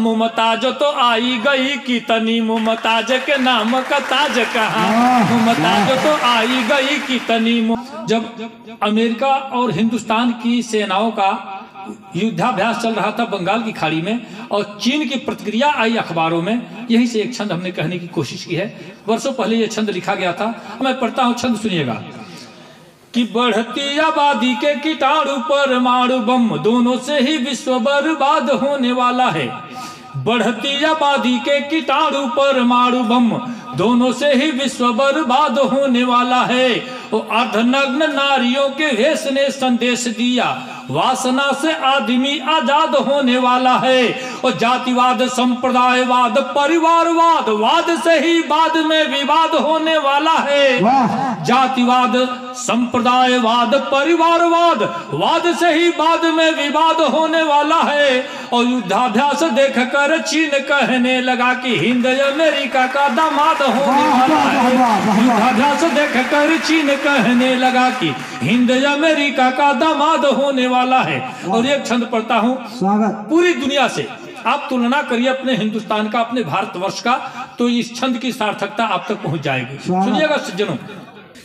मुमताज तो आई गई कितनी मुमताज के नाम का ताज कहाँ। मुमताज तो आई गई कितनी जब अमेरिका और हिंदुस्तान की सेनाओं का युद्धाभ्यास चल रहा था बंगाल की खाड़ी में और चीन की प्रतिक्रिया आई अखबारों में, यहीं से एक छंद हमने कहने की कोशिश की है। वर्षों पहले यह छंद लिखा गया था, मैं पढ़ता हूँ, छंद सुनिएगा। कि बढ़ती आबादी के कीटाणु परमाणु बम दोनों से ही विश्व बर्बाद होने वाला है। बढ़ती आबादी के कीटाणु परमाणु बम दोनों से ही विश्व बर्बाद होने वाला है। और अर्धनग्न नारियों के वेश ने संदेश दिया, वासना से आदमी आजाद होने वाला है। और जातिवाद, संप्रदायवाद, परिवारवाद, वाद से ही बाद में विवाद होने वाला है। जातिवाद, संप्रदायवाद, परिवारवाद, वाद से ही बाद में विवाद होने वाला है। और युद्धाभ्यास देखकर चीन कहने लगा कि हिंद अमेरिका का दामाद होने वाला है। युद्धाभ्यास देखकर चीन कहने लगा कि हिंद अमेरिका का दामाद होने वाला है। और एक छंद पढ़ता हूँ, पूरी दुनिया से आप तुलना करिए अपने हिंदुस्तान का, अपने भारतवर्ष का, तो इस छंद की सार्थकता आप तक पहुंच जाएगी। सुनिएगा सज्जनों,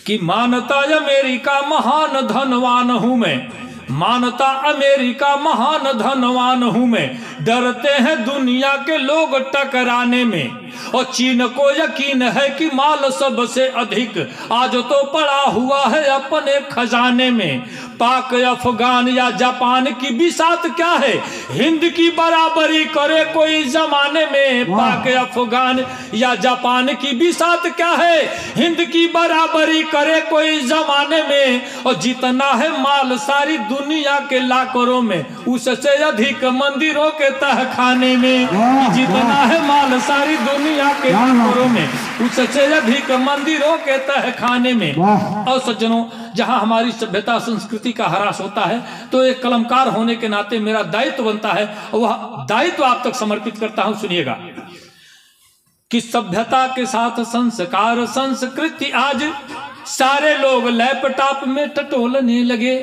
कि मानता अमेरिका महान धनवान हूं मैं, मानता अमेरिका महान धनवान हूं मैं, डरते हैं दुनिया के लोग टकराने में। और चीन को यकीन है कि माल सबसे अधिक आज तो पड़ा हुआ है अपने खजाने में। पाक, अफगान या जापान की बिसात क्या है, हिंद की बराबरी करे कोई जमाने में। पाक, अफगान या जापान की बिसात क्या है, हिंद की बराबरी करे कोई जमाने में। और जितना है माल सारी दुनिया के लाकरों में, उससे अधिक मंदिरों के तहखाने में। जितना है माल सारी दुनिया के लाकरों में, उससे अधिक मंदिरों के तहखाने में। और सज्जनों, जहां हमारी सभ्यता संस्कृति का ह्रास होता है, तो एक कलमकार होने के नाते मेरा दायित्व बनता है, और वह दायित्व आप तक समर्पित करता हूं। सुनिएगा कि सभ्यता के साथ संस्कार संस्कृति आज सारे लोग लैपटॉप में टटोलने लगे।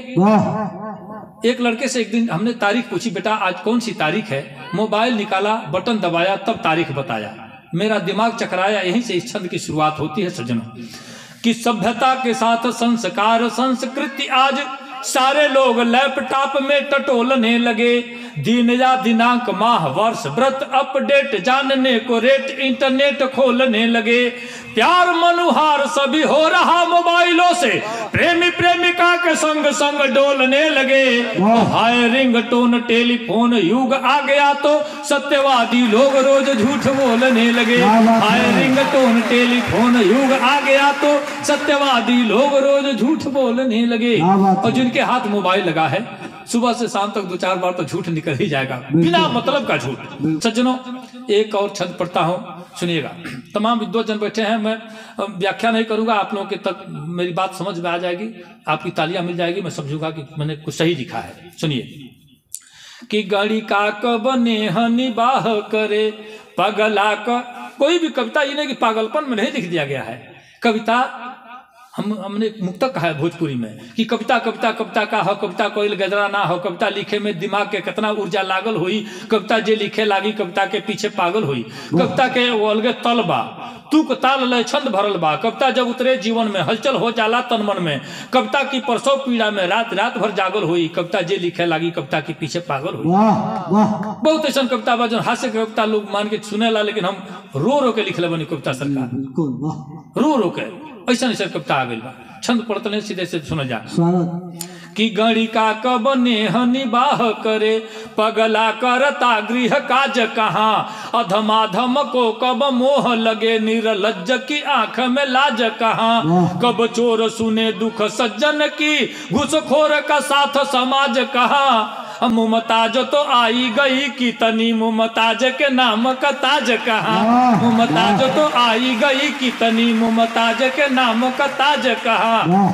एक लड़के से एक दिन हमने तारीख पूछी, बेटा आज कौन सी तारीख है? मोबाइल निकाला, बटन दबाया, तब तारीख बताया। मेरा दिमाग चकराया। यहीं से इस छंद की शुरुआत होती है सज्जनों, कि सभ्यता के साथ संस्कार संस्कृति आज सारे लोग लैपटॉप में टटोलने लगे। दिन या दिनांक, माह, वर्ष, व्रत, अपडेट जानने को रेट इंटरनेट खोलने लगे। प्यार मनुहार सभी हो रहा मोबाइलों से, प्रेमी प्रेमिका के संग संग डोलने लगे। हाय रिंगटोन टेलीफोन युग आ गया तो सत्यवादी लोग रोज झूठ बोलने लगे। हाय रिंगटोन टेलीफोन युग आ गया तो सत्यवादी लोग रोज झूठ बोलने लगे। और जिनके हाथ मोबाइल लगा है, सुबह से शाम तक 2-4 बार तो झूठ निकल ही जाएगा, बिना मतलब का झूठ। सज्जनों, एक और छंद पढ़ता हूं, सुनिएगा। तमाम विद्वजन बैठे हैं, मैं व्याख्या नहीं करूंगा, आप लोगों के तक मेरी बात समझ में आ जाएगी, आपकी तालियां मिल जाएगी, मैं समझूंगा कि मैंने कुछ सही लिखा है। सुनिए कि गणी का कबने निबाह करे पगला का। कोई भी कविता ये नहीं कि पागलपन में नहीं लिख दिया गया है। कविता हमने मुक्तक कहा है भोजपुरी में कि कविता कविता कविता का हो, कविता कोई गजरा ना हो, कविता लिखे में दिमाग के कितना ऊर्जा लागल हुई, कविता जे लिखे लागी कविता के पीछे पागल हुई। कविता के वो अलगे तल बा, तुक ताल लय छंद भरल बा। कविता जब उतरे जीवन में हलचल हो जाला तन मन में। कविता की प्रसव पीड़ा में रात रात भर जागल हुई, कविता जे लिखे लागी कविता के पीछे पागल हुई। बहुत ऐसा कविता बा जो हास्य कविता लोग मान के सुनेला, लेकिन हम रो रो के लिखले बनी कविता सरकार, रो रो के ऐसा ऐसा कविता आ गई बा। छंद पढ़ते सीधे से सुना जा कि गणी का कबने निबाह करे पगला करता गृह काज कहाँ। अधमाधम को कब मोह लगे निर्लज्ज की आंख में लाज कहाँ। कब चोर सुने दुख सज्जन की घुसखोर का साथ समाज कहाँ। मुमताज तो आई गई कितनी मुमताज के नाम का ताज कहाँ। मुमताज तो आई गई कितनी मुमताज के नाम का ताज कहाँ।